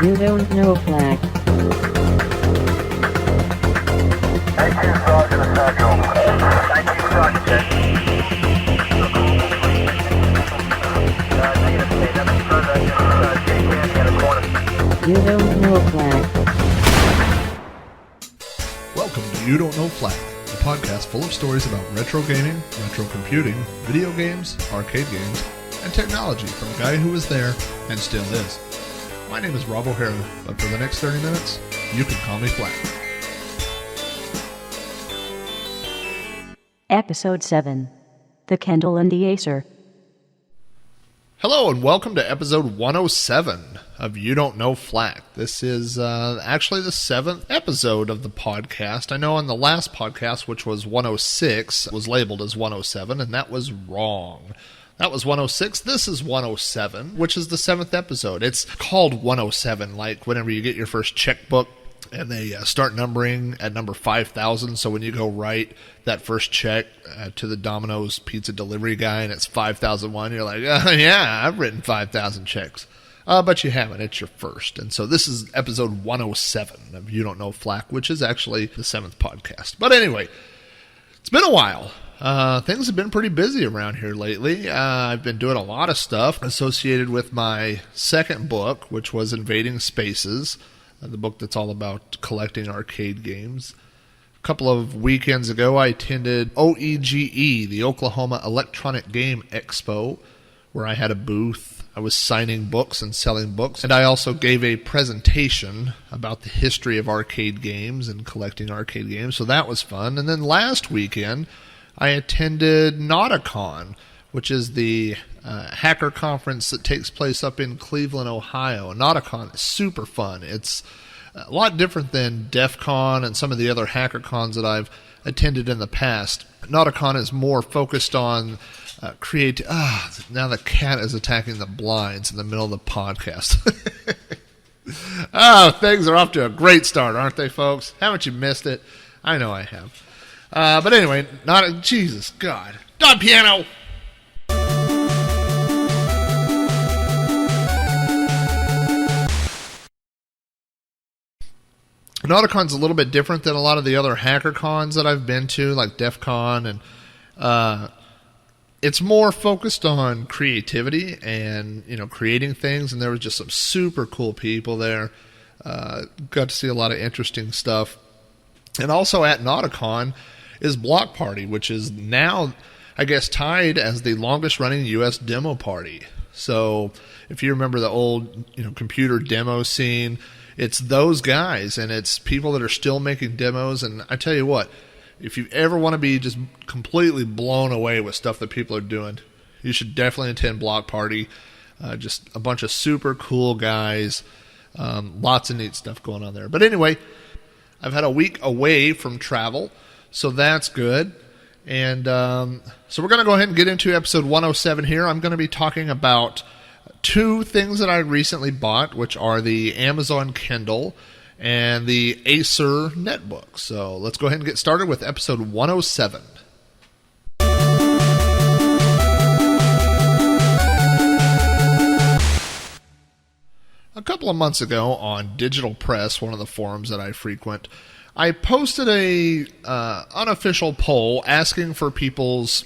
You don't know flag. Thank you, Sergeant Satchel. Thank you, Sergeant. You don't know flag. Welcome to You Don't Know Flag, a podcast full of stories about retro gaming, retro computing, video games, arcade games, and technology from a guy who was there and still is. My name is Rob O'Hara, but for the next 30 minutes, you can call me Flag. Episode 7. The Kindle and the Acer. Hello and welcome to episode 107 of You Don't Know Flag. This is actually the 7th episode of the podcast. I know on the last podcast, which was 106, it was labeled as 107, and that was wrong. That was 106. This is 107, which is the 7th episode. It's called 107, like whenever you get your first checkbook and they start numbering at number 5,000. So when you go write that first check to the Domino's pizza delivery guy and it's 5,001, you're like, yeah, I've written 5,000 checks. But you haven't. It's your first. And so this is episode 107 of You Don't Know Flack, which is actually the 7th podcast. But anyway, it's been a while. Things have been pretty busy around here lately. I've been doing a lot of stuff associated with my second book, which was Invading Spaces, the book that's all about collecting arcade games. A couple of weekends ago, I attended OEGE, the Oklahoma Electronic Game Expo, where I had a booth. I was signing books and selling books, and I also gave a presentation about the history of arcade games and collecting arcade games, so that was fun. And then last weekend, I attended Nauticon, which is the hacker conference that takes place up in Cleveland, Ohio. Nauticon is super fun. It's a lot different than DEF CON and some of the other hacker cons that I've attended in the past. Nauticon is more focused on now the cat is attacking the blinds in the middle of the podcast. Things are off to a great start, aren't they, folks? Haven't you missed it? I know I have. But anyway, Jesus, God. Dog piano! Nauticon's a little bit different than a lot of the other hacker cons that I've been to, like DEF CON, and it's more focused on creativity and, creating things, and there was just some super cool people there. Got to see a lot of interesting stuff. And also at Nauticon is Block Party, which is now, I guess, tied as the longest-running U.S. demo party. So if you remember the old, computer demo scene, it's those guys, and it's people that are still making demos. And I tell you what, if you ever want to be just completely blown away with stuff that people are doing, you should definitely attend Block Party. Just a bunch of super cool guys. Lots of neat stuff going on there. But anyway, I've had a week away from travel, so that's good. And so we're going to go ahead and get into episode 107 here. I'm going to be talking about two things that I recently bought, which are the Amazon Kindle and the Acer Netbook. So let's go ahead and get started with episode 107. A couple of months ago on Digital Press, one of the forums that I frequent, I posted a unofficial poll asking for people's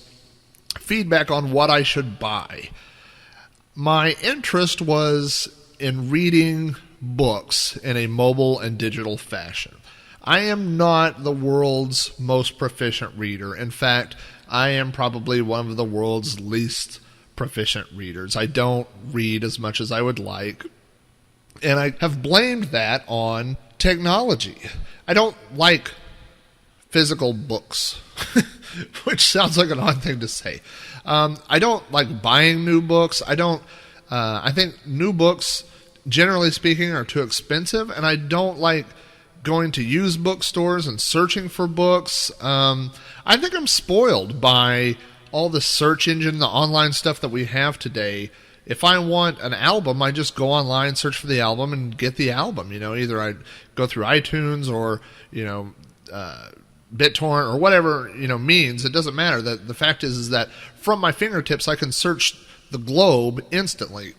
feedback on what I should buy. My interest was in reading books in a mobile and digital fashion. I am not the world's most proficient reader. In fact, I am probably one of the world's least proficient readers. I don't read as much as I would like, and I have blamed that on technology. I don't like physical books, which sounds like an odd thing to say. I don't like buying new books. I think new books, generally speaking, are too expensive, and I don't like going to used bookstores and searching for books. I think I'm spoiled by all the search engine, the online stuff that we have today. If I want an album, I just go online, search for the album, and get the album. Either I go through iTunes or, BitTorrent or whatever, means. It doesn't matter. The fact is that from my fingertips, I can search the globe instantly.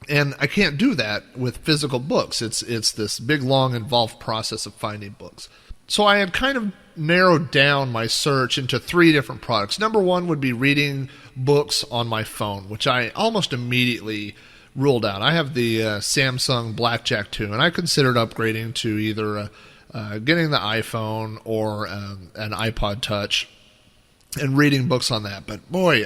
And I can't do that with physical books. It's this big, long, involved process of finding books. So I had kind of narrowed down my search into 3 different products. Number 1 would be reading books on my phone, which I almost immediately ruled out. I have the Samsung Blackjack 2, and I considered upgrading to either getting the iPhone or an iPod Touch and reading books on that. But boy,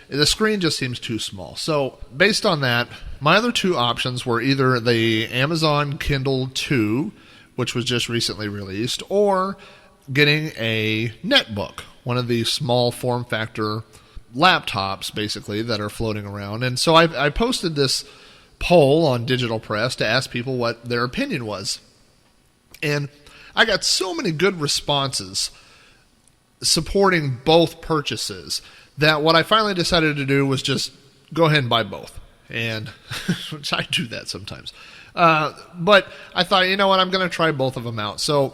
the screen just seems too small. So based on that, my other 2 options were either the Amazon Kindle 2, which was just recently released, or getting a Netbook, one of the small form factor laptops, basically, that are floating around. And so I posted this poll on Digital Press to ask people what their opinion was. And I got so many good responses supporting both purchases that what I finally decided to do was just go ahead and buy both. And which I do that sometimes. But I thought, you know what, I'm going to try both of them out. So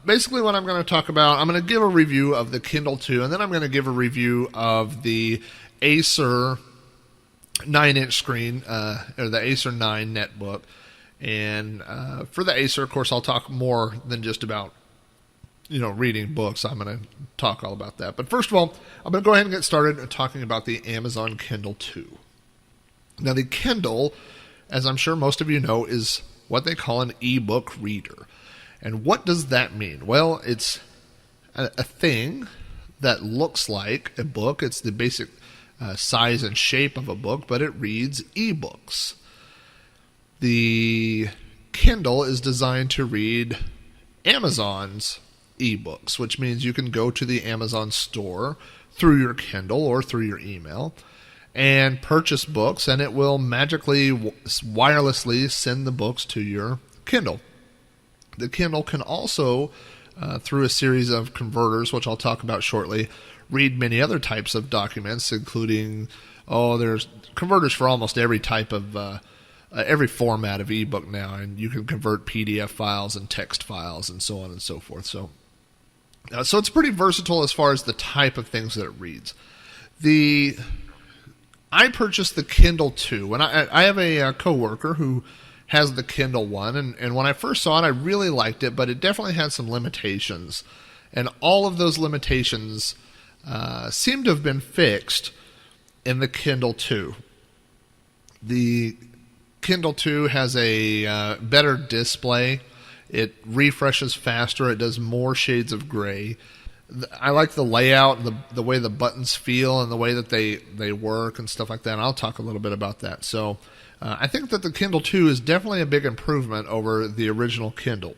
basically what I'm going to talk about, I'm going to give a review of the Kindle 2, and then I'm going to give a review of the Acer 9-inch screen, or the Acer 9 Netbook. And for the Acer, of course, I'll talk more than just about, reading books. I'm going to talk all about that. But first of all, I'm going to go ahead and get started talking about the Amazon Kindle 2. Now, the Kindle, as I'm sure most of you know, is what they call an eBook reader. And what does that mean? Well, it's a thing that looks like a book. It's the basic size and shape of a book, but it reads eBooks. The Kindle is designed to read Amazon's eBooks, which means you can go to the Amazon store through your Kindle or through your email and purchase books, and it will magically wirelessly send the books to your Kindle. The Kindle can also, through a series of converters, which I'll talk about shortly, read many other types of documents, including, there's converters for almost every type of, every format of ebook now, and you can convert PDF files and text files and so on and so forth. So it's pretty versatile as far as the type of things that it reads. I purchased the Kindle 2, and I have a coworker who has the Kindle 1, and when I first saw it, I really liked it, but it definitely had some limitations, and all of those limitations seem to have been fixed in the Kindle 2. The Kindle 2 has a better display. It refreshes faster. It does more shades of gray. I like the layout, the way the buttons feel, and the way that they work and stuff like that. And I'll talk a little bit about that. So I think that the Kindle 2 is definitely a big improvement over the original Kindle.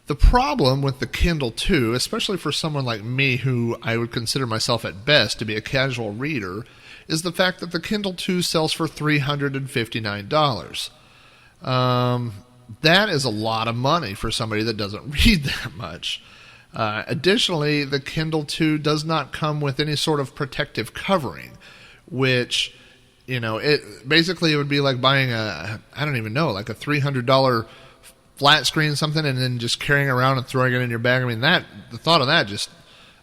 The problem with the Kindle 2, especially for someone like me who I would consider myself at best to be a casual reader, is the fact that the Kindle 2 sells for $359. That is a lot of money for somebody that doesn't read that much. Additionally, the Kindle 2 does not come with any sort of protective covering, which, it basically it would be like buying like a $300 flat screen something and then just carrying it around and throwing it in your bag. I mean, the thought of that just,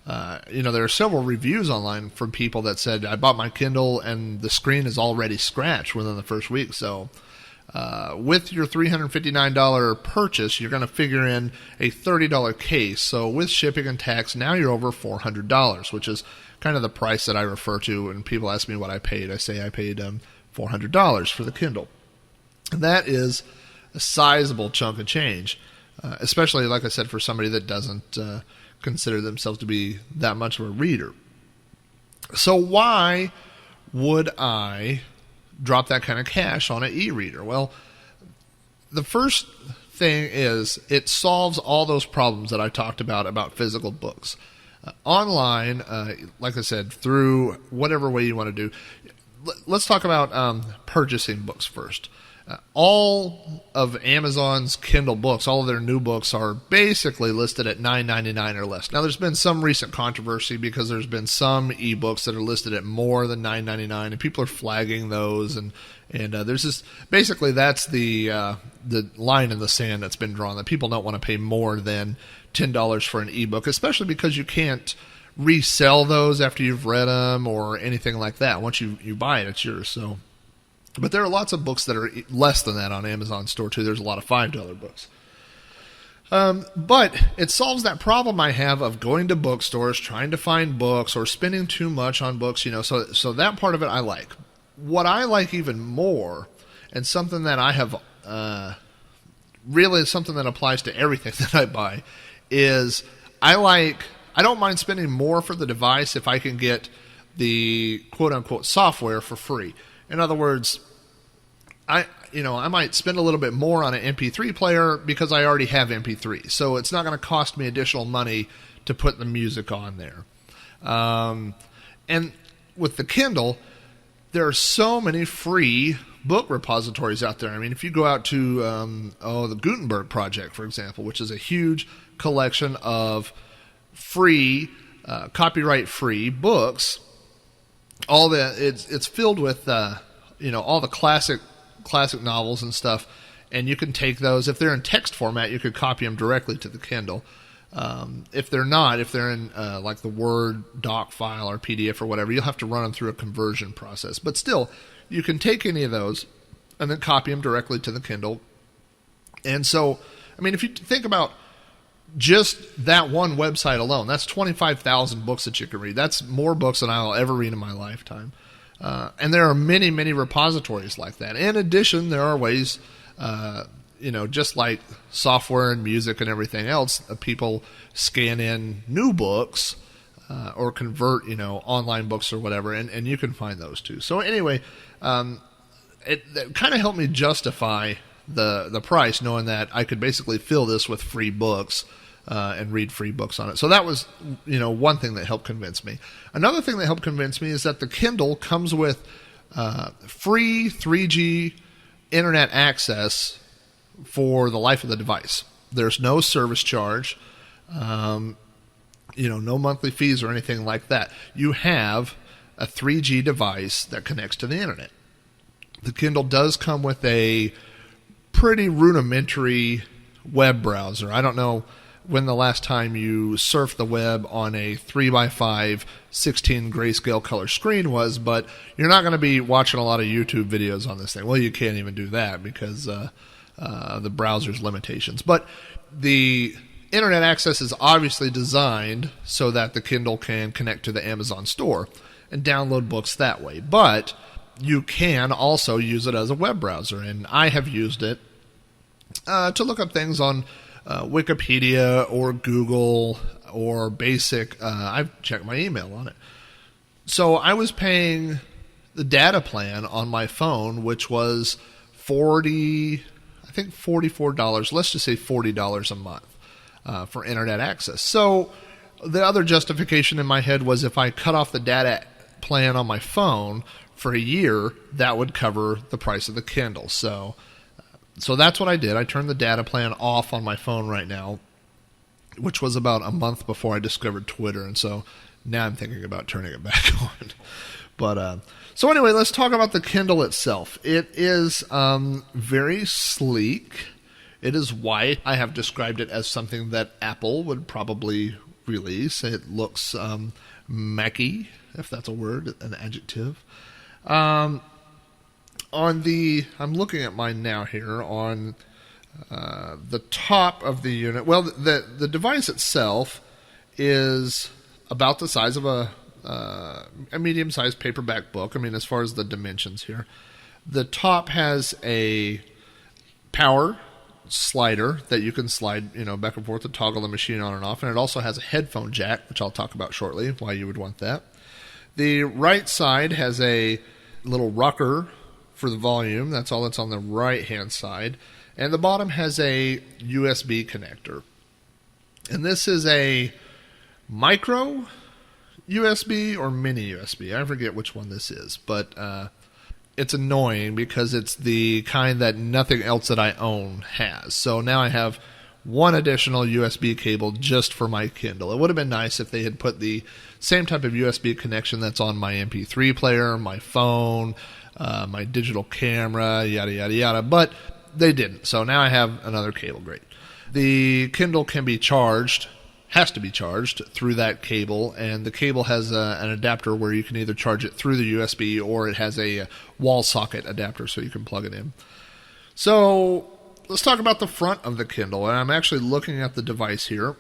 there are several reviews online from people that said, I bought my Kindle and the screen is already scratched within the first week. So with your $359 purchase, you're going to figure in a $30 case. So with shipping and tax, now you're over $400, which is kind of the price that I refer to when people ask me what I paid. I say I paid $400 for the Kindle. And that is a sizable chunk of change, especially, like I said, for somebody that doesn't consider themselves to be that much of a reader. So why would I drop that kind of cash on an e-reader? Well, the first thing is it solves all those problems that I talked about physical books. Online, like I said, through whatever way you want to do. Let's talk about purchasing books first. All of Amazon's Kindle books, all of their new books are basically listed at $9.99 or less. Now, there's been some recent controversy because there's been some ebooks that are listed at more than $9.99, and people are flagging those. And there's this basically that's the line in the sand that's been drawn, that people don't want to pay more than $10 for an ebook, especially because you can't resell those after you've read them or anything like that. Once you buy it, it's yours. So But there are lots of books that are less than that on Amazon store too. There's a lot of $5 books. But it solves that problem I have of going to bookstores, trying to find books, or spending too much on books, so that part of it I like. What I like even more, and something that I have, really something that applies to everything that I buy, is I don't mind spending more for the device if I can get the quote-unquote software for free. In other words, I might spend a little bit more on an MP3 player because I already have MP3. So it's not going to cost me additional money to put the music on there. And with the Kindle, there are so many free book repositories out there. I mean, if you go out to the Gutenberg Project, for example, which is a huge collection of free, copyright-free books, it's filled with all the classic novels and stuff, and you can take those. If they're in text format, you could copy them directly to the Kindle. If they're not, if they're in like the Word doc file or PDF or whatever, you'll have to run them through a conversion process. But still, you can take any of those and then copy them directly to the Kindle. And so, I mean, if you think about just that one website alone, that's 25,000 books that you can read. That's more books than I'll ever read in my lifetime. And there are many, many repositories like that. In addition, there are ways, just like software and music and everything else, people scan in new books or convert, online books or whatever, and you can find those too. So anyway, it kind of helped me justify the price, knowing that I could basically fill this with free books and read free books on it. So that was, one thing that helped convince me. Another thing that helped convince me is that the Kindle comes with free 3G internet access for the life of the device. There's no service charge, no monthly fees or anything like that. You have a 3G device that connects to the internet. The Kindle does come with a pretty rudimentary web browser. I don't know when the last time you surfed the web on a 3x5 16 grayscale color screen was, but you're not going to be watching a lot of YouTube videos on this thing. Well, you can't even do that because the browser's limitations. But the internet access is obviously designed so that the Kindle can connect to the Amazon store and download books that way. But you can also use it as a web browser, and I have used it to look up things on Wikipedia or Google or Basic. I've checked my email on it. So I was paying the data plan on my phone, which was $44. Let's just say $40 a month for internet access. So the other justification in my head was if I cut off the data plan on my phone for a year, that would cover the price of the Kindle. So that's what I did. I turned the data plan off on my phone right now, which was about a month before I discovered Twitter, and so now I'm thinking about turning it back on. But so anyway, let's talk about the Kindle itself. It is very sleek. It is white. I have described it as something that Apple would probably release. It looks Mac-y, if that's a word, an adjective. I'm looking at mine now here on the top of the unit. Well, the device itself is about the size of a medium-sized paperback book. I mean, as far as the dimensions here. The top has a power slider that you can slide, back and forth to toggle the machine on and off, and it also has a headphone jack, which I'll talk about shortly, why you would want that. The right side has a little rocker for the volume. That's all that's on the right-hand side. And the bottom has a USB connector. And this is a micro USB or mini USB. I forget which one this is, but it's annoying because it's the kind that nothing else that I own has. So now I have one additional USB cable just for my Kindle. It would have been nice if they had put the same type of USB connection that's on my MP3 player, my phone, my digital camera, yada, yada, yada, but they didn't. So now I have another cable. Great. The Kindle can be charged has to be charged through that cable, and the cable has an adapter where you can either charge it through the USB or it has a wall socket adapter so you can plug it in. So let's talk about the front of the Kindle, and I'm actually looking at the device here.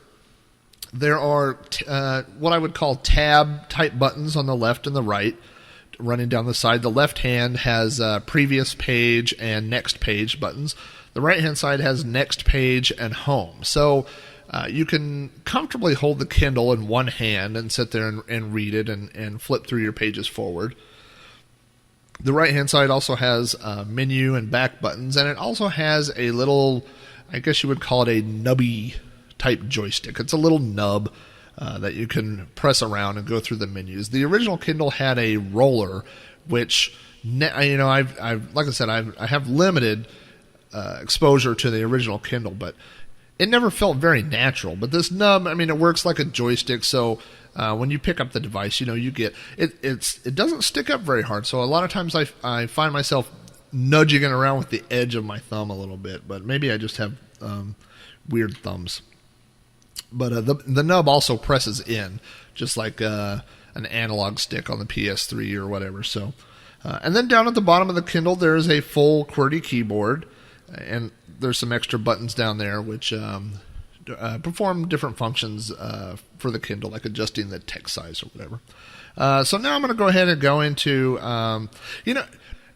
There are what I would call tab-type buttons on the left and the right running down the side. The left hand has previous page and next page buttons. The right-hand side has next page and home. So you can comfortably hold the Kindle in one hand and sit there and read it and flip through your pages forward. The right-hand side also has menu and back buttons, and it also has a little, I guess you would call it a nubby type joystick. It's a little nub that you can press around and go through the menus. The original Kindle had a roller, which, I've like I said, I have limited exposure to the original Kindle, but it never felt very natural. But this nub, it works like a joystick, so when you pick up the device, you get it. It doesn't stick up very hard, so a lot of times I find myself nudging it around with the edge of my thumb a little bit. But maybe I just have weird thumbs. But the nub also presses in, just like an analog stick on the PS3 or whatever. So, and then down at the bottom of the Kindle, there's a full QWERTY keyboard, and there's some extra buttons down there which perform different functions for the Kindle, like adjusting the text size or whatever. So now I'm going to go ahead and go into,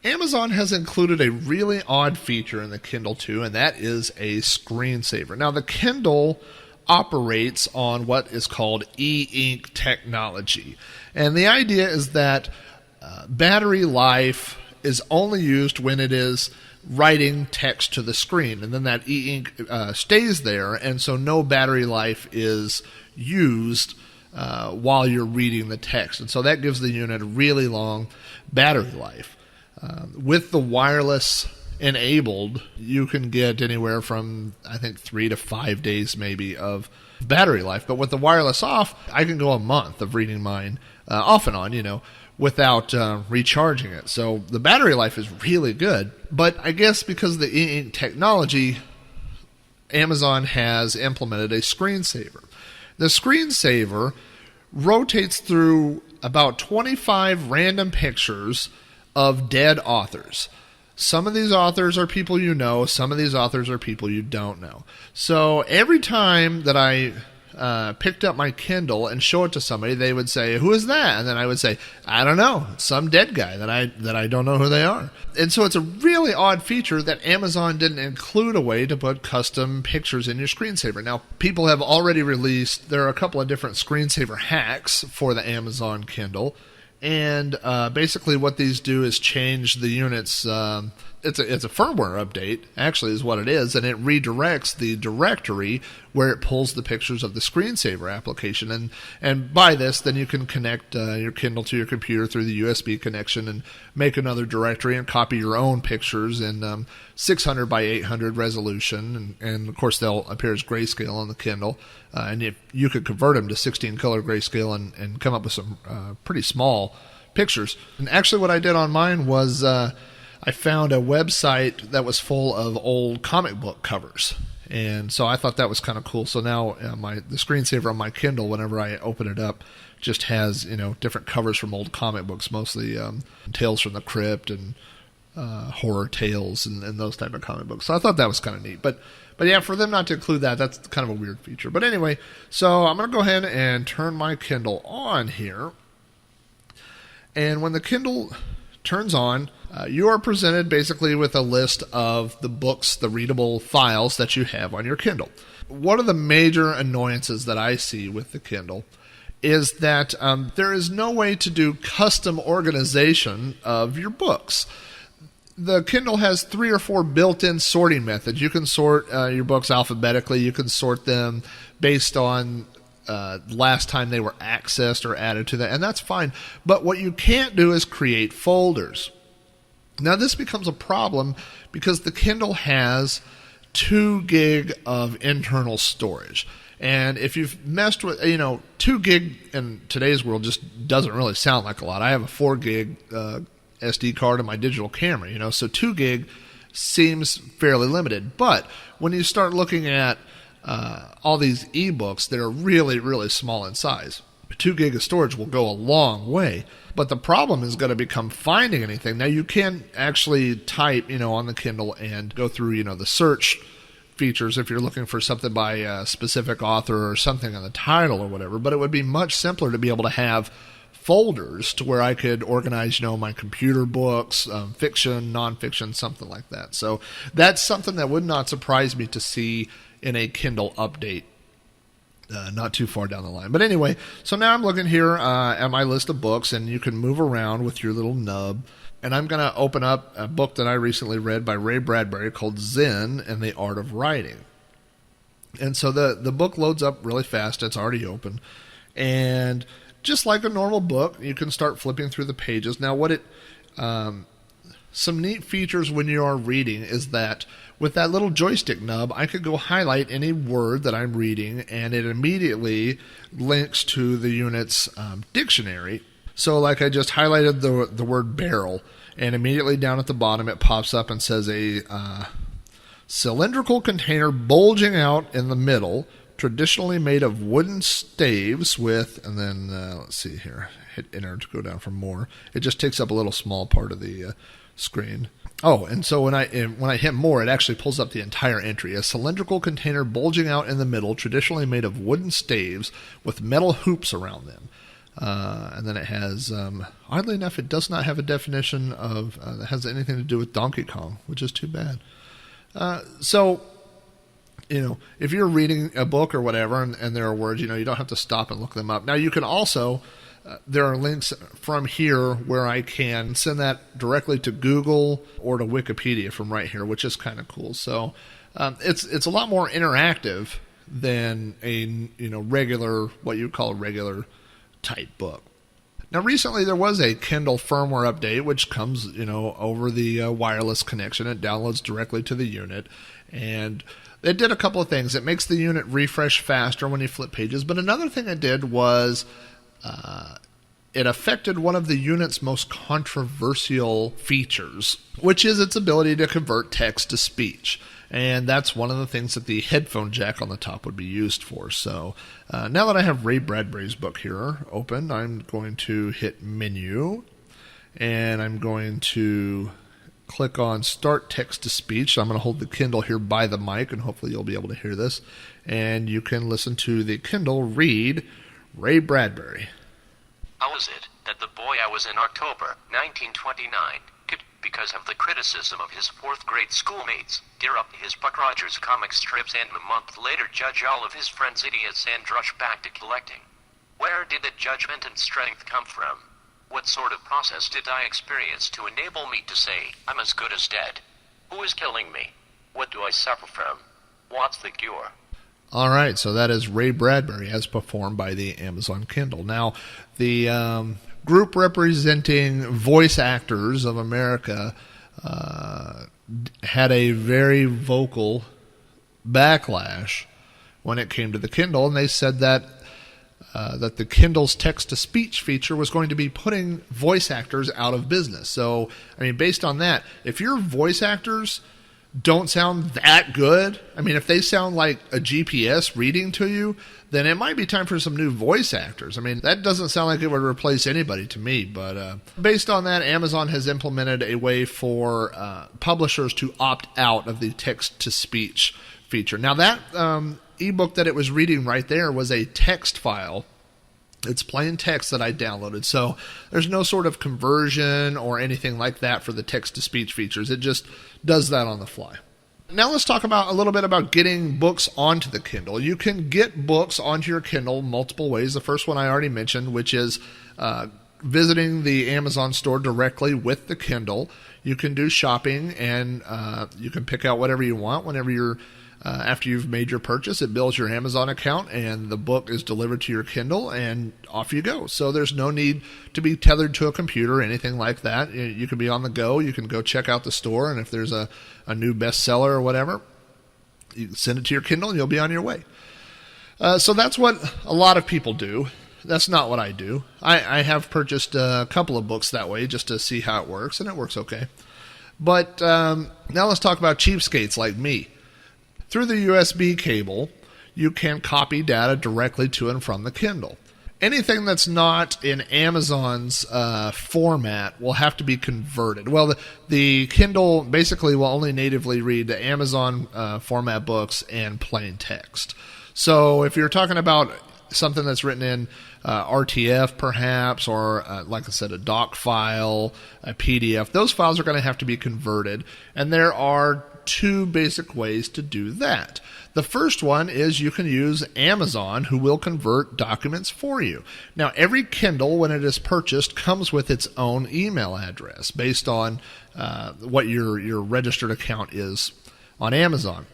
Amazon has included a really odd feature in the Kindle too, and that is a screensaver. Now the Kindle operates on what is called e-ink technology, and the idea is that battery life is only used when it is writing text to the screen, and then that e-ink stays there, and so no battery life is used while you're reading the text, and so that gives the unit a really long battery life. With the wireless enabled, you can get anywhere from, I think, 3 to 5 days maybe of battery life, but with the wireless off, I can go a month of reading mine off and on, without recharging it. So the battery life is really good, but I guess because of the e-ink technology, Amazon has implemented a screensaver. The screensaver rotates through about 25 random pictures of dead authors. Some of these authors are people you know, some of these authors are people you don't know. So every time that I picked up my Kindle and show it to somebody, they would say, "Who is that?" And then I would say, "I don't know, some dead guy that I don't know who they are." And so it's a really odd feature that Amazon didn't include a way to put custom pictures in your screensaver. Now, people have already released, there are a couple of different screensaver hacks for the Amazon Kindle. And basically what these do is change the unit's, it's a firmware update, actually is what it is, and it redirects the directory where it pulls the pictures of the screensaver application. And by this, then you can connect your Kindle to your computer through the USB connection and make another directory and copy your own pictures in 600 by 800 resolution. And of course, they'll appear as grayscale on the Kindle. And if you could convert them to 16 color grayscale and come up with some pretty small pictures. And actually what I did on mine was I found a website that was full of old comic book covers. And so I thought that was kind of cool. So now the screensaver on my Kindle, whenever I open it up, just has different covers from old comic books, mostly Tales from the Crypt and horror tales and those type of comic books. So I thought that was kind of neat. But yeah, for them not to include that, that's kind of a weird feature. But anyway, so I'm going to go ahead and turn my Kindle on here. And when the Kindle turns on, you are presented basically with a list of the books, the readable files that you have on your Kindle. One of the major annoyances that I see with the Kindle is that there is no way to do custom organization of your books. The Kindle has 3 or 4 built-in sorting methods. You can sort your books alphabetically. You can sort them based on last time they were accessed or added to that, and that's fine. But what you can't do is create folders. Now this becomes a problem because the Kindle has 2 gig of internal storage. And if you've messed with, 2 gig in today's world just doesn't really sound like a lot. I have a 4 gig SD card in my digital camera, so 2 gig seems fairly limited. But when you start looking at all these eBooks that are really, really small in size. 2 gig of storage will go a long way. But the problem is going to become finding anything. Now, you can actually type, on the Kindle and go through, the search features if you're looking for something by a specific author or something in the title or whatever. But it would be much simpler to be able to have folders to where I could organize, my computer books, fiction, nonfiction, something like that. So that's something that would not surprise me to see in a Kindle update. Not too far down the line. But anyway, so now I'm looking here at my list of books, and you can move around with your little nub. And I'm going to open up a book that I recently read by Ray Bradbury called Zen and the Art of Writing. And so the book loads up really fast. It's already open. And just like a normal book, you can start flipping through the pages. Now, some neat features when you are reading is that with that little joystick nub, I could go highlight any word that I'm reading, and it immediately links to the unit's dictionary. So like I just highlighted the word barrel, and immediately down at the bottom it pops up and says a cylindrical container bulging out in the middle, traditionally made of wooden staves with, and then let's see here, hit enter to go down for more. It just takes up a little small part of the screen. Oh, and so when I hit more, it actually pulls up the entire entry. A cylindrical container bulging out in the middle, traditionally made of wooden staves with metal hoops around them. And then it has, oddly enough, it does not have a definition of that has anything to do with Donkey Kong, which is too bad. So, if you're reading a book or whatever, and there are words, you don't have to stop and look them up. Now, you can also, there are links from here where I can send that directly to Google or to Wikipedia from right here, which is kind of cool. So, it's a lot more interactive than a, regular, what you'd call a regular type book. Now, recently there was a Kindle firmware update, which comes, over the wireless connection. It downloads directly to the unit, and it did a couple of things. It makes the unit refresh faster when you flip pages, but another thing it did was it affected one of the unit's most controversial features, which is its ability to convert text to speech. And that's one of the things that the headphone jack on the top would be used for. So now that I have Ray Bradbury's book here open, I'm going to hit Menu, and I'm going to click on Start Text to Speech. So I'm going to hold the Kindle here by the mic, and hopefully you'll be able to hear this. And you can listen to the Kindle read Ray Bradbury. How is it that the boy I was in October 1929 could, because of the criticism of his fourth-grade schoolmates, tear up his Buck Rogers comic strips and a month later judge all of his friends idiots and rush back to collecting? Where did the judgment and strength come from? What sort of process did I experience to enable me to say, I'm as good as dead? Who is killing me? What do I suffer from? What's the cure? All right, so that is Ray Bradbury as performed by the Amazon Kindle. Now, the group representing voice actors of America had a very vocal backlash when it came to the Kindle, and they said that the Kindle's text-to-speech feature was going to be putting voice actors out of business. So, based on that, if your voice actors don't sound that good, if they sound like a GPS reading to you, then it might be time for some new voice actors. That doesn't sound like it would replace anybody to me, but based on that, Amazon has implemented a way for publishers to opt out of the text-to-speech feature. Now, that ebook that it was reading right there was a text file. It's plain text that I downloaded, so there's no sort of conversion or anything like that for the text-to-speech features. It just does that on the fly. Now let's talk about a little bit about getting books onto the Kindle. You can get books onto your Kindle multiple ways. The first one I already mentioned, which is visiting the Amazon store directly with the Kindle. You can do shopping, and you can pick out whatever you want whenever you're after you've made your purchase. It builds your Amazon account, and the book is delivered to your Kindle, and off you go. So there's no need to be tethered to a computer or anything like that. You can be on the go. You can go check out the store, and if there's a new bestseller or whatever, you send it to your Kindle, and you'll be on your way. So that's what a lot of people do. That's not what I do. I have purchased a couple of books that way just to see how it works, and it works okay. But now let's talk about cheapskates like me. Through the USB cable, you can copy data directly to and from the Kindle. Anything that's not in Amazon's format will have to be converted. Well, the Kindle basically will only natively read the Amazon format books and plain text. So if you're talking about something that's written in RTF perhaps, or like I said, a doc file, a PDF, those files are going to have to be converted. And there are two basic ways to do that. The first one is you can use Amazon, who will convert documents for you. Now, every Kindle, when it is purchased, comes with its own email address based on what your registered account is on Amazon.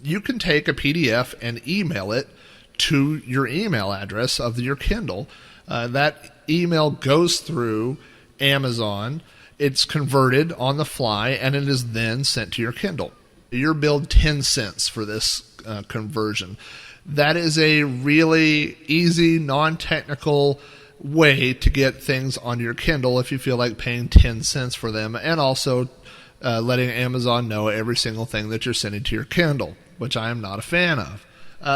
You can take a PDF and email it to your email address of your Kindle. That email goes through Amazon. It's converted on the fly, and it is then sent to your Kindle. You're billed 10 cents for this conversion. That is a really easy, non-technical way to get things on your Kindle if you feel like paying 10 cents for them, and also letting Amazon know every single thing that you're sending to your Kindle, which I am not a fan of.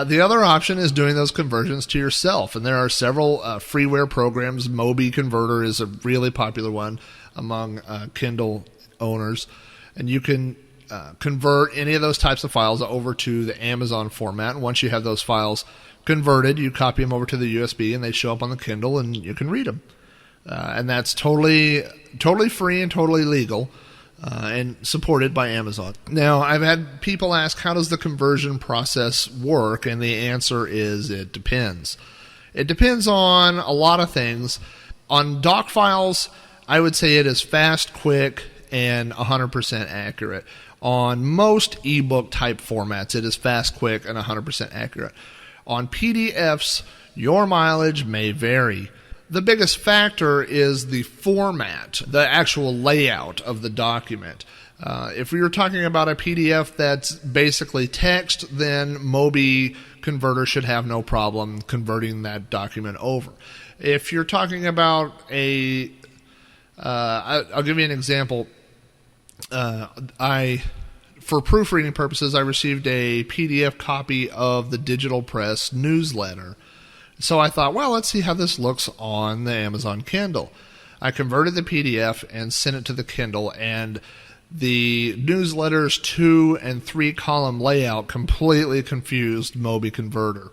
The other option is doing those conversions to yourself, and there are several freeware programs. Mobi Converter is a really popular one among Kindle owners, and you can convert any of those types of files over to the Amazon format. And once you have those files converted, you copy them over to the USB, and they show up on the Kindle, and you can read them. And that's totally free and totally legal. And supported by Amazon. Now, I've had people ask, how does the conversion process work? And the answer is, it depends. It depends on a lot of things. On doc files, I would say it is fast, quick, and 100% accurate. On most ebook type formats, it is fast, quick, and 100% accurate. On PDFs, your mileage may vary. The biggest factor is the format, the actual layout of the document. If you're talking about a PDF that's basically text, then Mobi Converter should have no problem converting that document over. If you're talking about I'll give you an example. For proofreading purposes, I received a PDF copy of the Digital Press newsletter. So I thought, well, let's see how this looks on the Amazon Kindle. I converted the PDF and sent it to the Kindle, and the newsletter's 2 and 3 column layout completely confused Mobi Converter.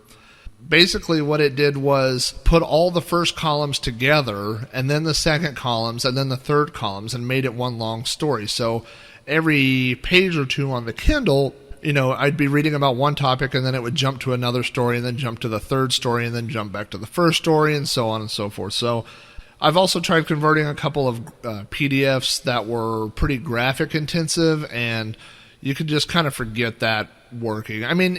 Basically, what it did was put all the first columns together, and then the second columns, and then the third columns, and made it one long story. So every page or two on the Kindle, I'd be reading about one topic, and then it would jump to another story, and then jump to the third story, and then jump back to the first story, and so on and so forth. So I've also tried converting a couple of PDFs that were pretty graphic intensive, and you could just kind of forget that working. I mean,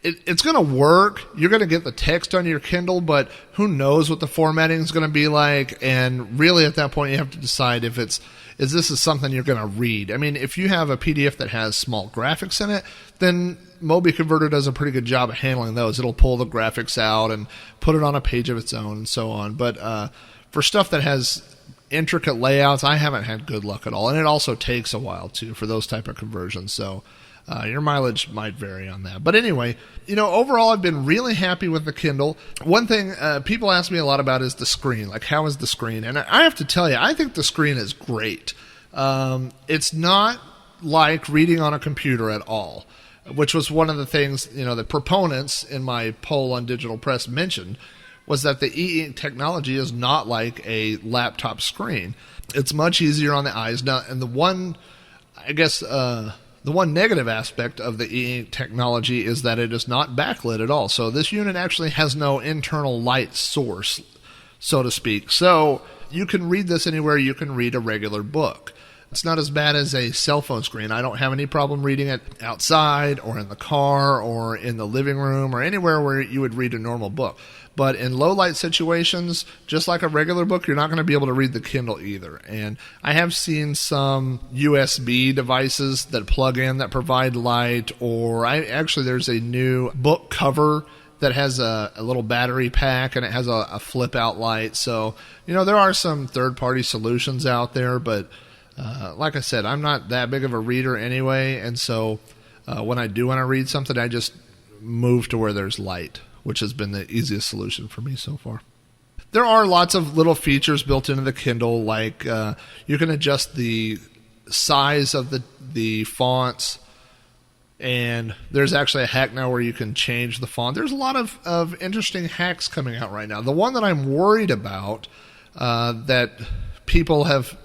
it's going to work. You're going to get the text on your Kindle, but who knows what the formatting is going to be like, and really at that point you have to decide if this is something you're going to read. I mean, if you have a PDF that has small graphics in it, then Mobi Converter does a pretty good job of handling those. It'll pull the graphics out and put it on a page of its own and so on. But for stuff that has intricate layouts, I haven't had good luck at all. And it also takes a while, too, for those type of conversions. So your mileage might vary on that. But anyway, overall, I've been really happy with the Kindle. One thing people ask me a lot about is the screen. Like, how is the screen? And I have to tell you, I think the screen is great. It's not like reading on a computer at all, which was one of the things, the proponents in my poll on Digital Press mentioned, was that the e-ink technology is not like a laptop screen. It's much easier on the eyes. Now, and the one negative aspect of the e-ink technology is that it is not backlit at all. So this unit actually has no internal light source, so to speak. So you can read this anywhere you can read a regular book. It's not as bad as a cell phone screen. I don't have any problem reading it outside or in the car or in the living room or anywhere where you would read a normal book. But in low light situations, just like a regular book, you're not going to be able to read the Kindle either. And I have seen some USB devices that plug in that provide light, or there's a new book cover that has a little battery pack, and it has a flip out light. So, there are some third party solutions out there, but like I said, I'm not that big of a reader anyway. And so when I do want to read something, I just move to where there's light, which has been the easiest solution for me so far. There are lots of little features built into the Kindle, like you can adjust the size of the fonts, and there's actually a hack now where you can change the font. There's a lot of interesting hacks coming out right now. The one that I'm worried about that people have,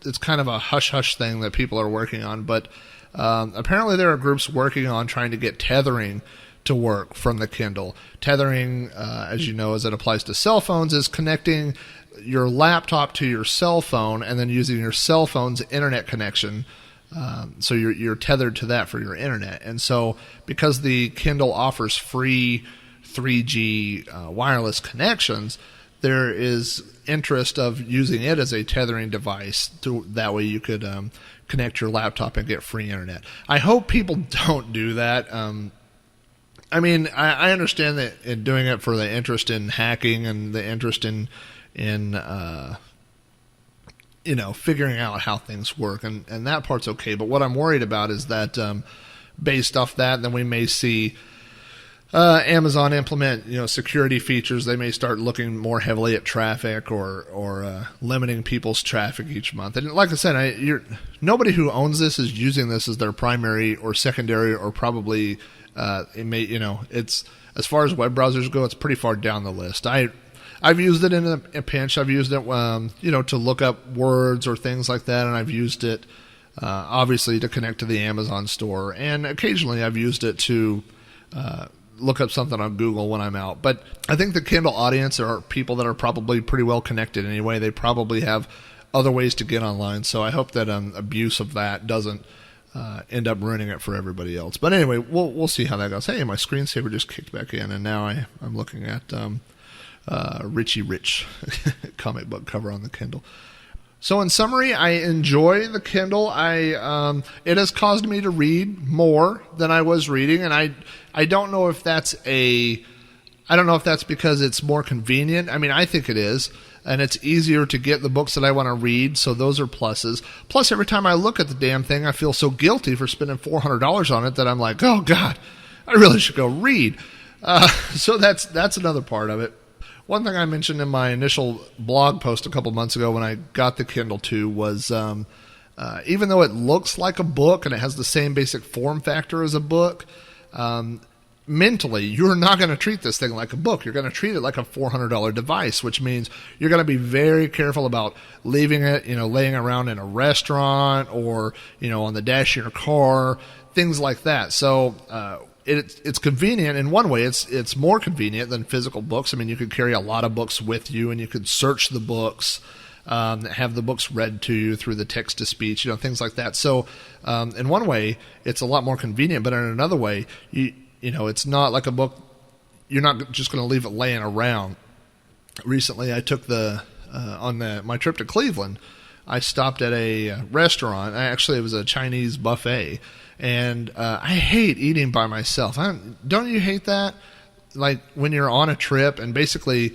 it's kind of a hush-hush thing that people are working on, but apparently there are groups working on trying to get tethering to work from the Kindle. Tethering, as you know, as it applies to cell phones, is connecting your laptop to your cell phone and then using your cell phone's internet connection. So you're tethered to that for your internet. And so because the Kindle offers free 3G wireless connections, there is interest of using it as a tethering device. That way you could connect your laptop and get free internet. I hope people don't do that. I mean, I understand that in doing it for the interest in hacking and the interest in figuring out how things work, and that part's okay. But what I'm worried about is that based off that, then we may see Amazon implement security features. They may start looking more heavily at traffic or limiting people's traffic each month. And like I said, nobody who owns this is using this as their primary or secondary or probably it's, as far as web browsers go, it's pretty far down the list. I've used it in a pinch. I've used it, to look up words or things like that, and I've used it, obviously, to connect to the Amazon store. And occasionally I've used it to look up something on Google when I'm out. But I think the Kindle audience are people that are probably pretty well connected anyway. They probably have other ways to get online. So I hope that abuse of that doesn't end up ruining it for everybody else. But anyway, we'll see how that goes. Hey, my screensaver just kicked back in, and now I'm looking at Richie Rich comic book cover on the Kindle. So in summary, I enjoy the Kindle. It has caused me to read more than I was reading, and I don't know if that's because it's more convenient. I mean, I think it is, and it's easier to get the books that I want to read, so those are pluses. Plus, every time I look at the damn thing, I feel so guilty for spending $400 on it that I'm like, oh God, I really should go read. So that's another part of it. One thing I mentioned in my initial blog post a couple months ago when I got the Kindle 2 was even though it looks like a book and it has the same basic form factor as a book, mentally, you're not going to treat this thing like a book. You're going to treat it like a $400 device, which means you're going to be very careful about leaving it, laying around in a restaurant or, on the dash of your car, things like that. So, it's convenient in one way. It's more convenient than physical books. I mean, you could carry a lot of books with you, and you could search the books, have the books read to you through the text-to-speech, things like that. So, in one way, it's a lot more convenient. But in another way, it's not like a book. You're not just going to leave it laying around. Recently, I took my trip to Cleveland. I stopped at a restaurant. It was a Chinese buffet. And I hate eating by myself. Don't you hate that? Like when you're on a trip and basically,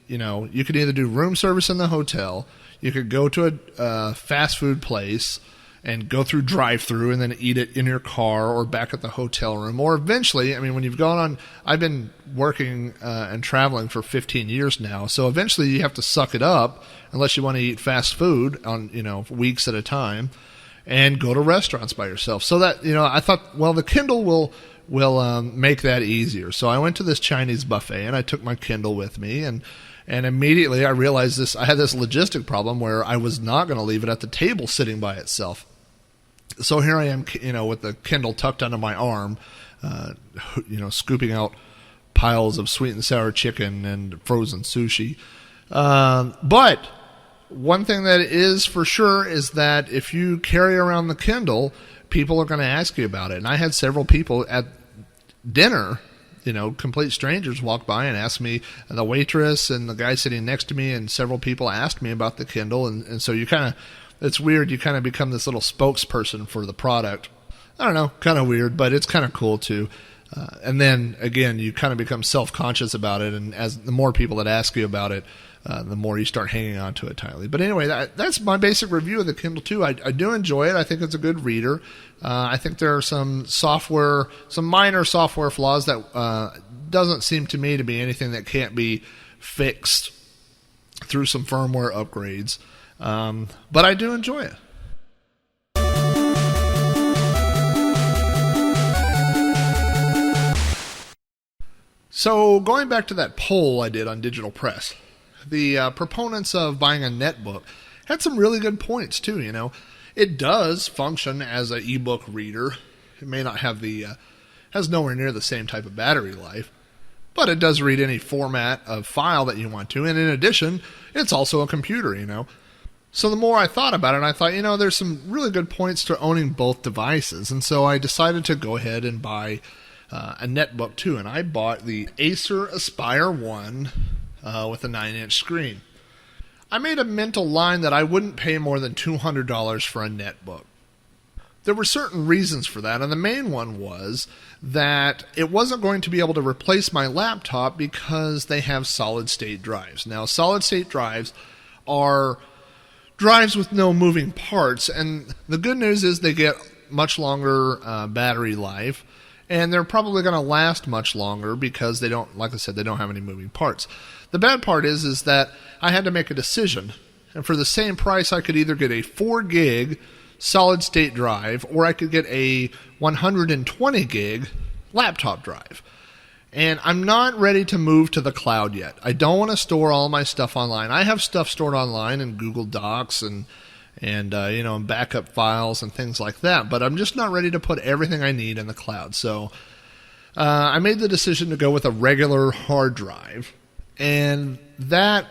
you could either do room service in the hotel, you could go to a fast food place and go through drive-through and then eat it in your car or back at the hotel room. Or eventually, when you've gone on, I've been working and traveling for 15 years now, so eventually you have to suck it up unless you want to eat fast food on, weeks at a time, and go to restaurants by yourself. So that, I thought, well, the Kindle will make that easier. So I went to this Chinese buffet and I took my Kindle with me, and immediately I realized I had this logistic problem where I was not going to leave it at the table sitting by itself. So here I am, with the Kindle tucked under my arm, scooping out piles of sweet and sour chicken and frozen sushi. But one thing that is for sure is that if you carry around the Kindle, people are going to ask you about it. And I had several people at dinner, complete strangers walk by and ask me, and the waitress and the guy sitting next to me and several people asked me about the Kindle. And so it's weird. You kind of become this little spokesperson for the product. I don't know, kind of weird, but it's kind of cool too. And then again, you kind of become self-conscious about it. And as the more people that ask you about it, the more you start hanging on to it tightly. But anyway, that's my basic review of the Kindle 2. I do enjoy it. I think it's a good reader. I think there are some minor software flaws that doesn't seem to me to be anything that can't be fixed through some firmware upgrades. But I do enjoy it. So going back to that poll I did on Digital Press, the proponents of buying a netbook had some really good points too. It does function as an ebook reader. It may not have has nowhere near the same type of battery life, but it does read any format of file that you want to. And in addition, it's also a computer, So the more I thought about it, I thought, there's some really good points to owning both devices. And so I decided to go ahead and buy a netbook too. And I bought the Acer Aspire 1 with a 9-inch screen. I made a mental line that I wouldn't pay more than $200 for a netbook. There were certain reasons for that, and the main one was that it wasn't going to be able to replace my laptop because they have solid-state drives. Now, solid-state drives are drives with no moving parts, and the good news is they get much longer battery life, and they're probably going to last much longer because they don't, like I said, they don't have any moving parts. The bad part is that I had to make a decision, and for the same price, I could either get a 4 gig solid state drive, or I could get a 120 gig laptop drive. And I'm not ready to move to the cloud yet. I don't want to store all my stuff online. I have stuff stored online in Google Docs and backup files and things like that, but I'm just not ready to put everything I need in the cloud. So I made the decision to go with a regular hard drive, and that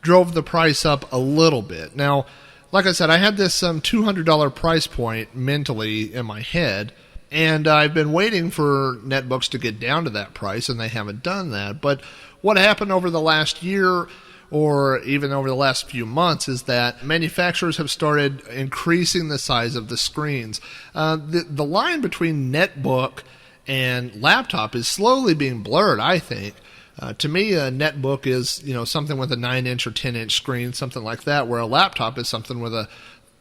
drove the price up a little bit. Now, like I said, I had this $200 price point mentally in my head, and I've been waiting for netbooks to get down to that price, and they haven't done that. But what happened over the last year, or even over the last few months, is that manufacturers have started increasing the size of the screens. The line between netbook and laptop is slowly being blurred, I think. To me, a netbook is, something with a 9-inch or 10-inch screen, something like that, where a laptop is something with a,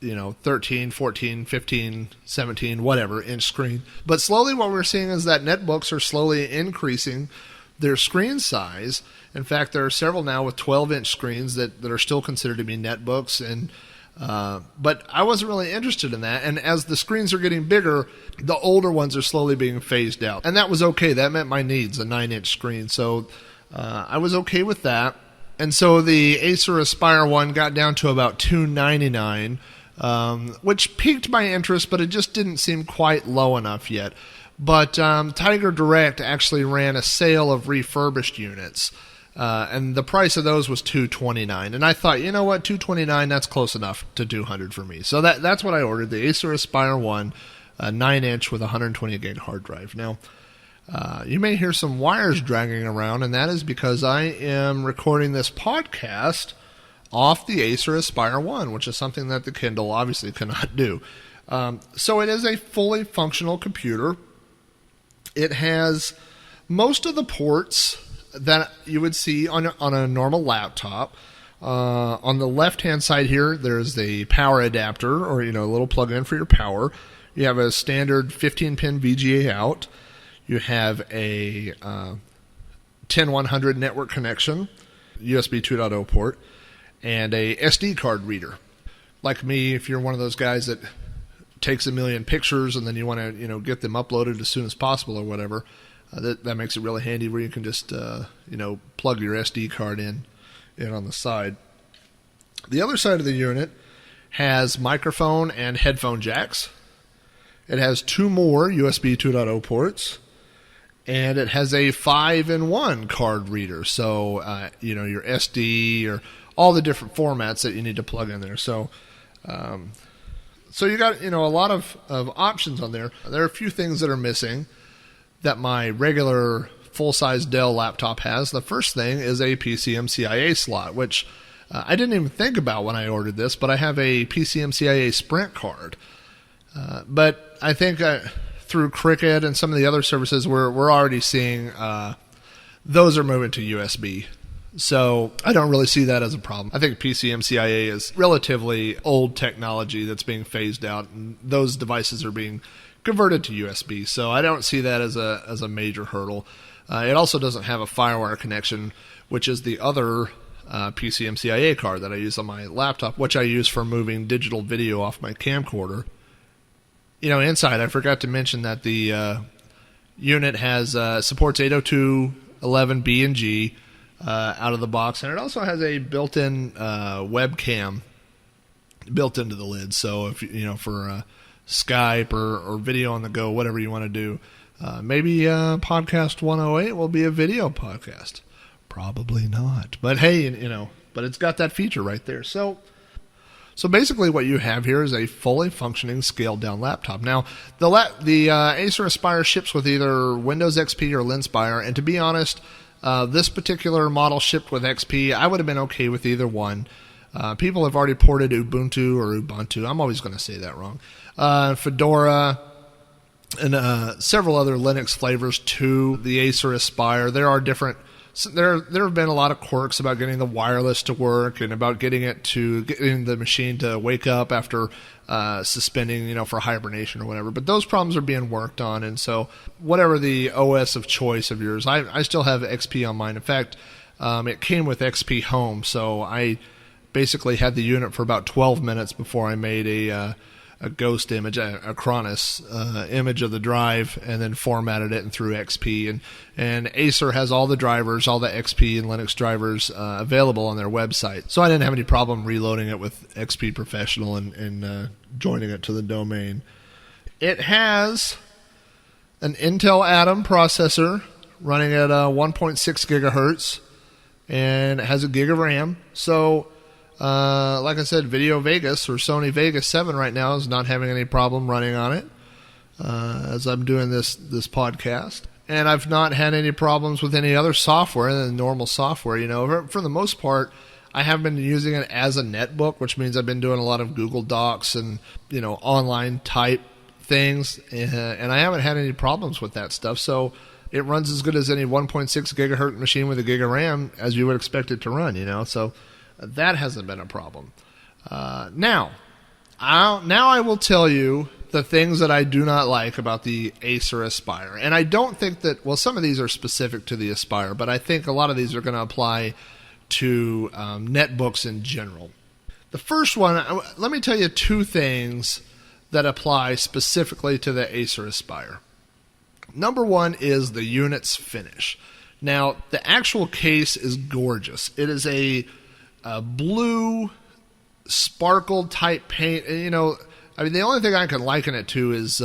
13, 14, 15, 17, whatever inch screen. But slowly what we're seeing is that netbooks are slowly increasing their screen size. In fact, there are several now with 12-inch screens that are still considered to be netbooks, and but I wasn't really interested in that. And as the screens are getting bigger, the older ones are slowly being phased out. And that was okay. That met my needs, a 9-inch screen. So I was okay with that. And so the Acer Aspire 1 got down to about $299, which piqued my interest, but it just didn't seem quite low enough yet. But Tiger Direct actually ran a sale of refurbished units, and the price of those was $229. And I thought, you know what, $229, that's close enough to $200 for me. So that's what I ordered, the Acer Aspire 1, 9-inch with a 120 gig hard drive. Now, you may hear some wires dragging around, and that is because I am recording this podcast off the Acer Aspire 1, which is something that the Kindle obviously cannot do. So it is a fully functional computer. It has most of the ports that you would see on a normal laptop. On the left-hand side here, there's the power adapter, or a little plug-in for your power. You have a standard 15-pin VGA out. You have a 10100 network connection, USB 2.0 port, and a SD card reader. Like me, if you're one of those guys that takes a million pictures and then you want to get them uploaded as soon as possible or whatever, that makes it really handy where you can just plug your SD card in on the side. The other side of the unit has microphone and headphone jacks. It has 2 more USB 2.0 ports, and it has a 5-in-1 card reader. So your SD or all the different formats that you need to plug in there. So you got a lot of options on there. There are a few things that are missing that my regular full-size Dell laptop has. The first thing is a PCMCIA slot, which I didn't even think about when I ordered this, but I have a PCMCIA Sprint card. But I think through Cricket and some of the other services, we're already seeing those are moving to USB. So I don't really see that as a problem. I think PCMCIA is relatively old technology that's being phased out, and those devices are being converted to USB. So I don't see that as a major hurdle. It also doesn't have a FireWire connection, which is the other PCMCIA card that I use on my laptop, which I use for moving digital video off my camcorder. Inside, I forgot to mention that the unit has supports 802.11b and G out of the box, and it also has a built-in webcam built into the lid. So if for Skype or video on the go, whatever you want to do, maybe podcast 108 will be a video podcast. Probably not, but hey, but it's got that feature right there. So basically what you have here is a fully functioning scaled-down laptop. Now, the Acer Aspire ships with either Windows XP or Linspire, and to be honest, this particular model shipped with XP. I would have been okay with either one. People have already ported Ubuntu or Ubuntu. I'm always going to say that wrong. Fedora and several other Linux flavors to the Acer Aspire. There are different. There have been a lot of quirks about getting the wireless to work and about getting the machine to wake up after suspending, for hibernation or whatever. But those problems are being worked on, and so whatever the OS of choice of yours, I still have XP on mine. In fact, it came with XP Home, so I basically had the unit for about 12 minutes before I made a ghost image, a Cronus image of the drive, and then formatted it and threw XP. And Acer has all the drivers, all the XP and Linux drivers available on their website. So I didn't have any problem reloading it with XP Professional and joining it to the domain. It has an Intel Atom processor running at 1.6 gigahertz, and it has a gig of RAM. So like I said, Video Vegas or Sony Vegas 7 right now is not having any problem running on it as I'm doing this podcast. And I've not had any problems with any other software than normal software. For the most part, I have been using it as a netbook, which means I've been doing a lot of Google Docs and, online type things. And I haven't had any problems with that stuff. So it runs as good as any 1.6 gigahertz machine with a gig of RAM as you would expect it to run, So that hasn't been a problem. Now I will tell you the things that I do not like about the Acer Aspire. And I don't think that, some of these are specific to the Aspire, but I think a lot of these are going to apply to netbooks in general. The first one, let me tell you two things that apply specifically to the Acer Aspire. Number one is the unit's finish. Now, the actual case is gorgeous. It is a blue sparkle type paint. The only thing I can liken it to is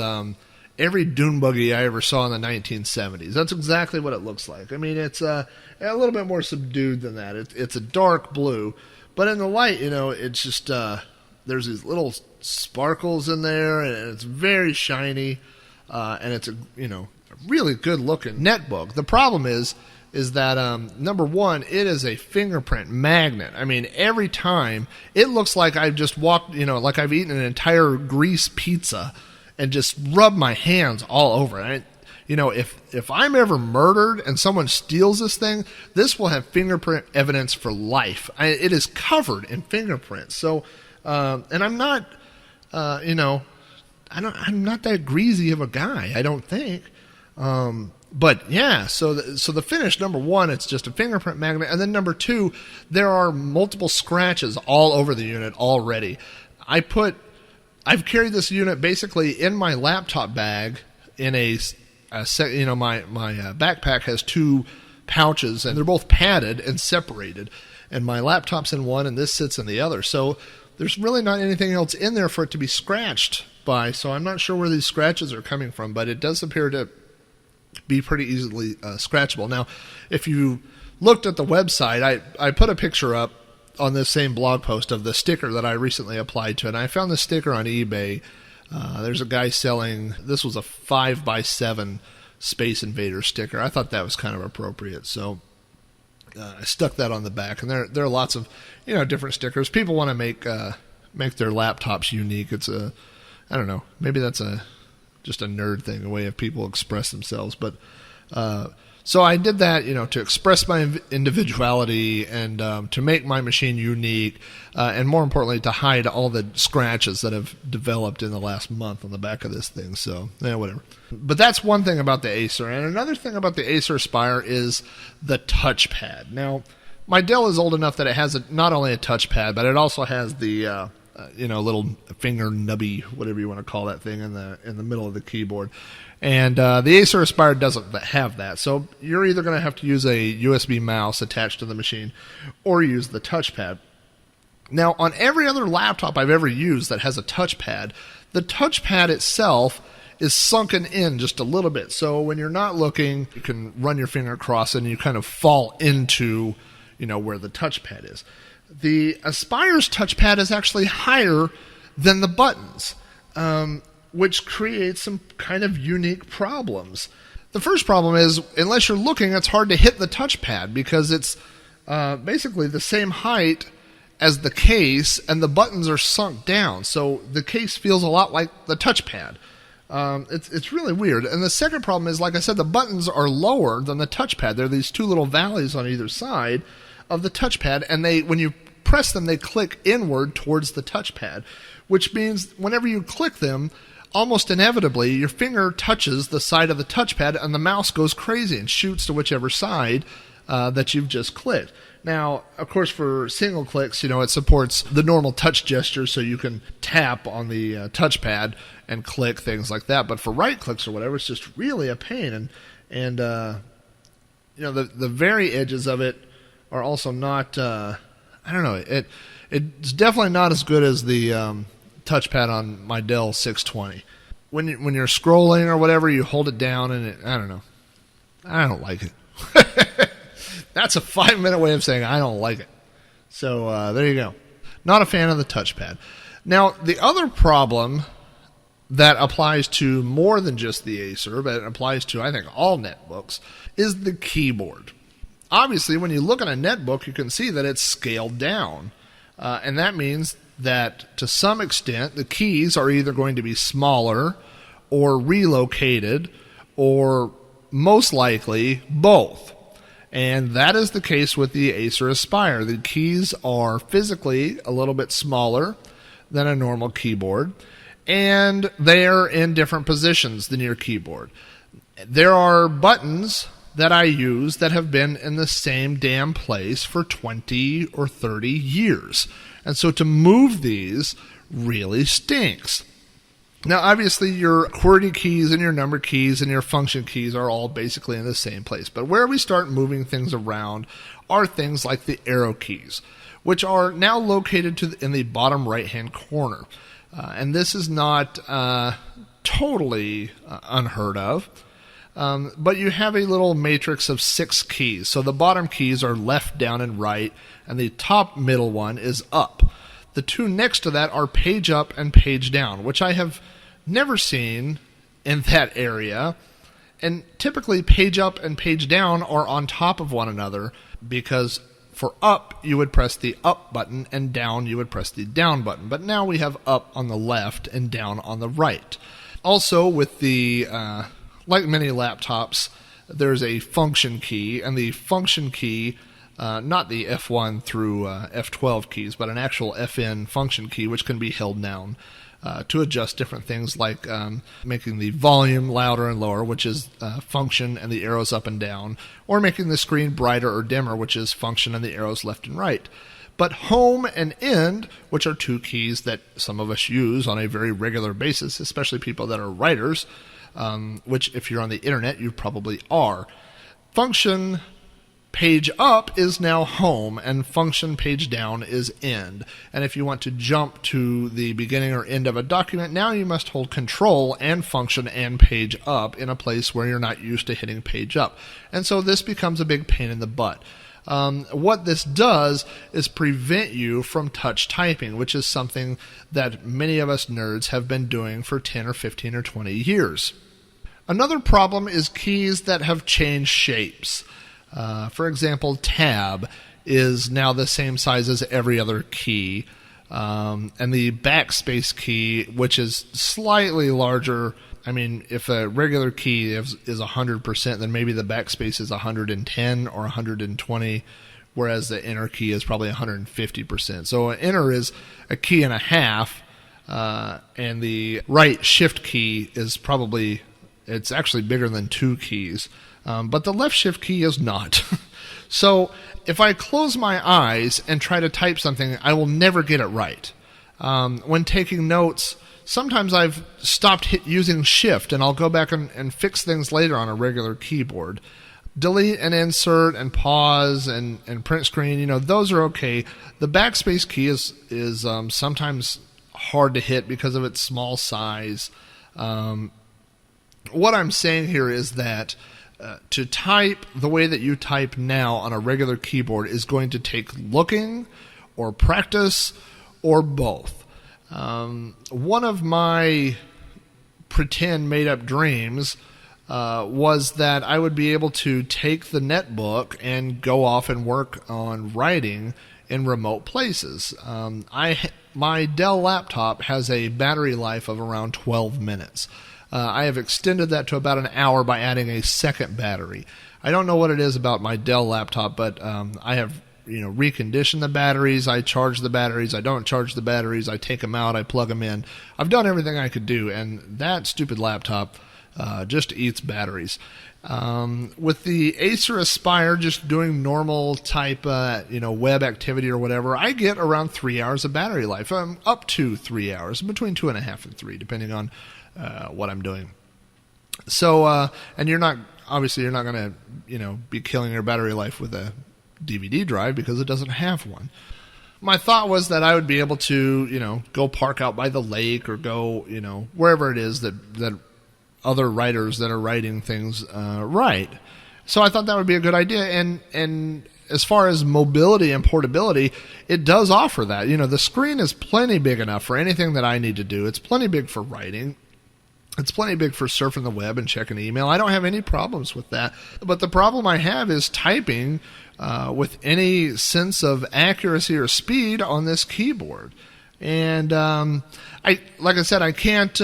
every dune buggy I ever saw in the 1970s. That's exactly what it looks like. It's a little bit more subdued than that. It's a dark blue, but in the light, it's just there's these little sparkles in there, and it's very shiny, and it's a really good looking netbook. The problem is that, number one, it is a fingerprint magnet. Every time, it looks like I've just walked, like I've eaten an entire grease pizza and just rubbed my hands all over it. If I'm ever murdered and someone steals this thing, this will have fingerprint evidence for life. It is covered in fingerprints. So, and I'm not, I'm not that greasy of a guy, I don't think. But yeah, so the finish, number one, it's just a fingerprint magnet, and then number two, there are multiple scratches all over the unit already. I've carried this unit basically in my laptop bag in my backpack has two pouches, and they're both padded and separated, and my laptop's in one and this sits in the other. So there's really not anything else in there for it to be scratched by. So I'm not sure where these scratches are coming from, but it does appear to be pretty easily scratchable. Now, if you looked at the website, I put a picture up on this same blog post of the sticker that I recently applied to it, and I found the sticker on eBay. There's a guy selling, this was a 5x7 Space Invader sticker. I thought that was kind of appropriate, so I stuck that on the back. And there are lots of different stickers. People want to make their laptops unique. It's I don't know, maybe that's just a nerd thing, a way of people express themselves. But So I did that, to express my individuality and to make my machine unique, and more importantly, to hide all the scratches that have developed in the last month on the back of this thing. So, whatever. But that's one thing about the Acer. And another thing about the Acer Aspire is the touchpad. Now, my Dell is old enough that it has not only a touchpad, but it also has the little finger nubby, whatever you want to call that thing, in the middle of the keyboard. And the Acer Aspire doesn't have that. So you're either going to have to use a USB mouse attached to the machine or use the touchpad. Now, on every other laptop I've ever used that has a touchpad, the touchpad itself is sunken in just a little bit. So when you're not looking, you can run your finger across and you kind of fall into, where the touchpad is. The Aspire's touchpad is actually higher than the buttons, which creates some kind of unique problems. The first problem is, unless you're looking, it's hard to hit the touchpad because it's basically the same height as the case, and the buttons are sunk down. So the case feels a lot like the touchpad. It's really weird. And the second problem is, like I said, the buttons are lower than the touchpad. There are these two little valleys on either side of the touchpad, and when you press them, they click inward towards the touchpad, which means whenever you click them, almost inevitably, your finger touches the side of the touchpad and the mouse goes crazy and shoots to whichever side that you've just clicked. Now, of course, for single clicks, it supports the normal touch gesture, so you can tap on the touchpad and click things like that. But for right clicks or whatever, it's just really a pain. And the very edges of it are also not, I don't know, it's definitely not as good as the touchpad on my Dell 620. When you're scrolling or whatever, you hold it down and I don't know. I don't like it. That's a 5-minute way of saying I don't like it. So there you go. Not a fan of the touchpad. Now, the other problem that applies to more than just the Acer, but it applies to, I think, all netbooks, is the keyboard. Obviously, when you look at a netbook, you can see that it's scaled down. And that means that to some extent, the keys are either going to be smaller or relocated, or most likely both. And that is the case with the Acer Aspire. The keys are physically a little bit smaller than a normal keyboard, and they're in different positions than your keyboard. There are buttons that I use that have been in the same damn place for 20 or 30 years. And so to move these really stinks. Now, obviously, your QWERTY keys and your number keys and your function keys are all basically in the same place. But where we start moving things around are things like the arrow keys, which are now located in the bottom right-hand corner. And this is not totally unheard of. But you have a little matrix of 6 keys. So the bottom keys are left, down, and right, and the top middle one is up. The two next to that are page up and page down, which I have never seen in that area. And typically page up and page down are on top of one another, because for up you would press the up button and down you would press the down button. But now we have up on the left and down on the right. Also, with the like many laptops, there's a function key, and the function key, not the F1 through F12 keys, but an actual FN function key, which can be held down to adjust different things like making the volume louder and lower, which is function and the arrows up and down, or making the screen brighter or dimmer, which is function and the arrows left and right. But home and end, which are 2 keys that some of us use on a very regular basis, especially people that are writers, which if you're on the internet, you probably are. Function page up is now home, and function page down is end. And if you want to jump to the beginning or end of a document, now you must hold control and function and page up in a place where you're not used to hitting page up. And so this becomes a big pain in the butt. What this does is prevent you from touch typing, which is something that many of us nerds have been doing for 10 or 15 or 20 years. Another problem is keys that have changed shapes. For example, tab is now the same size as every other key, and the backspace key, which is slightly larger I mean, if a regular key is 100%, then maybe the backspace is 110 or 120, whereas the enter key is probably 150%. So an enter is a key and a half, and the right shift key is probably, it's actually bigger than 2 keys. But the left shift key is not. So if I close my eyes and try to type something, I will never get it right. When taking notes, sometimes I've stopped using shift, and I'll go back and fix things later on a regular keyboard. Delete and insert and pause and print screen, those are okay. The backspace key is sometimes hard to hit because of its small size. What I'm saying here is that to type the way that you type now on a regular keyboard is going to take looking or practice or both. One of my pretend made-up dreams was that I would be able to take the netbook and go off and work on writing in remote places. My Dell laptop has a battery life of around 12 minutes. I have extended that to about an hour by adding a second battery. I don't know what it is about my Dell laptop, but I have recondition the batteries, I charge the batteries, I don't charge the batteries, I take them out, I plug them in. I've done everything I could do, and that stupid laptop just eats batteries. With the Acer Aspire, just doing normal type, web activity or whatever, I get around 3 hours of battery life. Up to 3 hours, between 2.5 and 3, depending on what I'm doing. So, and you're not going to, be killing your battery life with a DVD drive because it doesn't have one. My thought was that I would be able to, go park out by the lake or go, wherever it is that other writers that are writing things write. So I thought that would be a good idea. And as far as mobility and portability, it does offer that. The screen is plenty big enough for anything that I need to do. It's plenty big for writing. It's plenty big for surfing the web and checking email. I don't have any problems with that. But the problem I have is typing with any sense of accuracy or speed on this keyboard. And like I said, I can't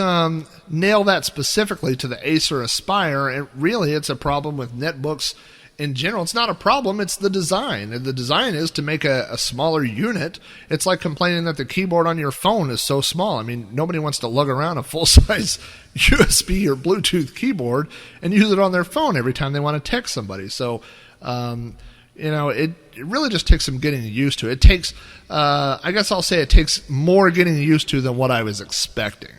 nail that specifically to the Acer Aspire. And really, it's a problem with netbooks in general. It's not a problem, it's the design. And the design is to make a smaller unit. It's like complaining that the keyboard on your phone is so small. I mean, nobody wants to lug around a full-size USB or Bluetooth keyboard and use it on their phone every time they want to text somebody. So, it really just takes some getting used to. It takes, I guess I'll say it takes more getting used to than what I was expecting.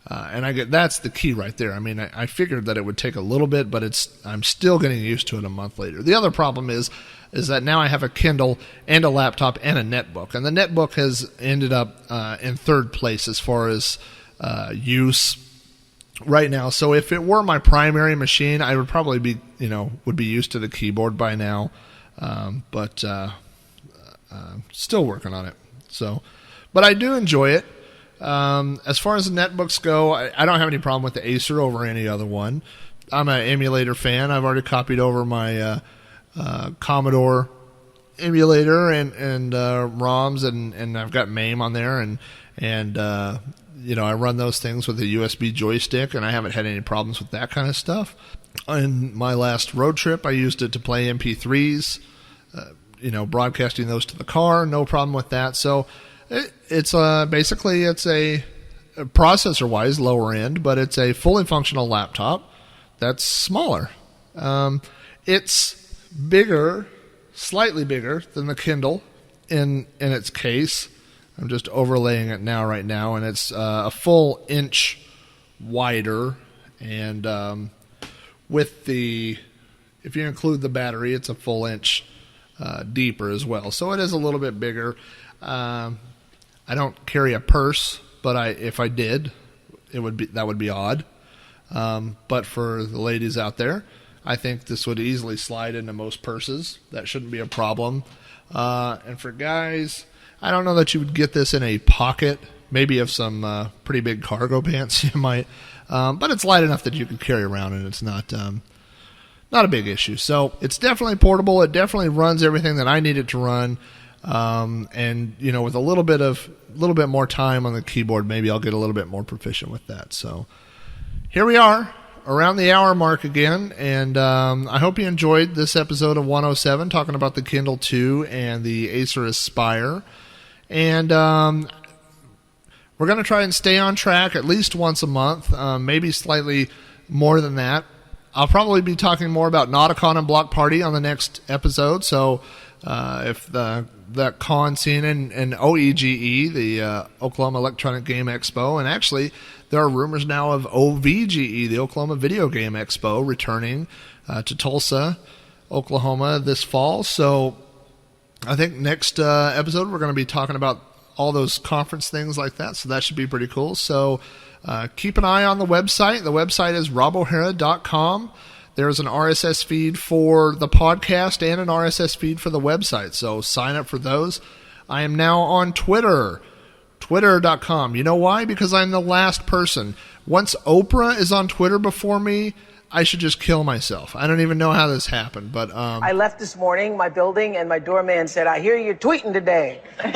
And that's the key right there. I mean, I figured that it would take a little bit, but I'm still getting used to it a month later. The other problem is that now I have a Kindle and a laptop and a netbook. And the netbook has ended up in third place as far as use right now. So if it were my primary machine, I would probably be, would be used to the keyboard by now. But still working on it. So, but I do enjoy it. As far as the netbooks go, I don't have any problem with the Acer over any other one. I'm an emulator fan. I've already copied over my Commodore emulator and ROMs, and I've got MAME on there, and I run those things with a USB joystick, and I haven't had any problems with that kind of stuff. On my last road trip, I used it to play MP3s, broadcasting those to the car, no problem with that. So it's basically it's a processor-wise lower end, but it's a fully functional laptop that's smaller. It's bigger, slightly bigger than the Kindle in its case. I'm just overlaying it right now, and it's a full inch wider, and with if you include the battery, it's a full inch deeper as well. So it is a little bit bigger. I don't carry a purse, but if I did, that would be odd. But for the ladies out there, I think this would easily slide into most purses. That shouldn't be a problem. And for guys, I don't know that you would get this in a pocket. Maybe of some pretty big cargo pants, you might. But it's light enough that you can carry around, and it's not a big issue. So it's definitely portable. It definitely runs everything that I need it to run. And with a little bit more time on the keyboard, maybe I'll get a little bit more proficient with that. So, here we are, around the hour mark again, and I hope you enjoyed this episode of 107, talking about the Kindle 2 and the Acer Aspire. And we're going to try and stay on track at least once a month, maybe slightly more than that. I'll probably be talking more about Nauticon and Block Party on the next episode, so if that con scene and OEGE, the Oklahoma Electronic Game Expo, and actually there are rumors now of OVGE, the Oklahoma Video Game Expo, returning to Tulsa, Oklahoma this fall. So I think next episode we're going to be talking about all those conference things like that, so that should be pretty cool. So keep an eye on the website. The website is robohara.com. There's an RSS feed for the podcast and an RSS feed for the website, so sign up for those. I am now on Twitter, twitter.com. You know why? Because I'm the last person. Once Oprah is on Twitter before me, I should just kill myself. I don't even know how this happened, but I left this morning, my building, and my doorman said, "I hear you're tweeting today." And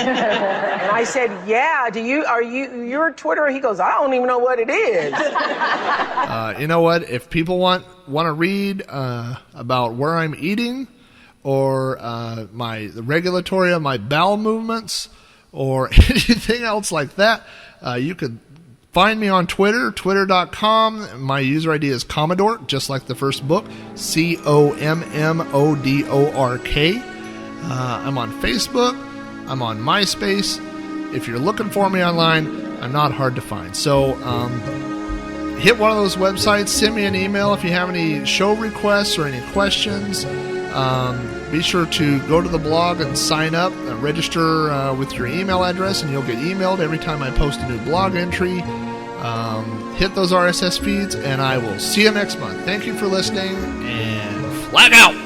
I said, "Yeah, you're Twitter?" He goes, "I don't even know what it is." You know what? If people want to read about where I'm eating, or the regulatory of my bowel movements, or anything else like that, you could find me on Twitter, twitter.com. My user ID is Commodore, just like the first book, COMMODORK. I'm on Facebook. I'm on MySpace. If you're looking for me online, I'm not hard to find. So hit one of those websites. Send me an email if you have any show requests or any questions. Be sure to go to the blog and sign up, register with your email address, and you'll get emailed every time I post a new blog entry. Hit those RSS feeds, and I will see you next month. Thank you for listening, and flag out!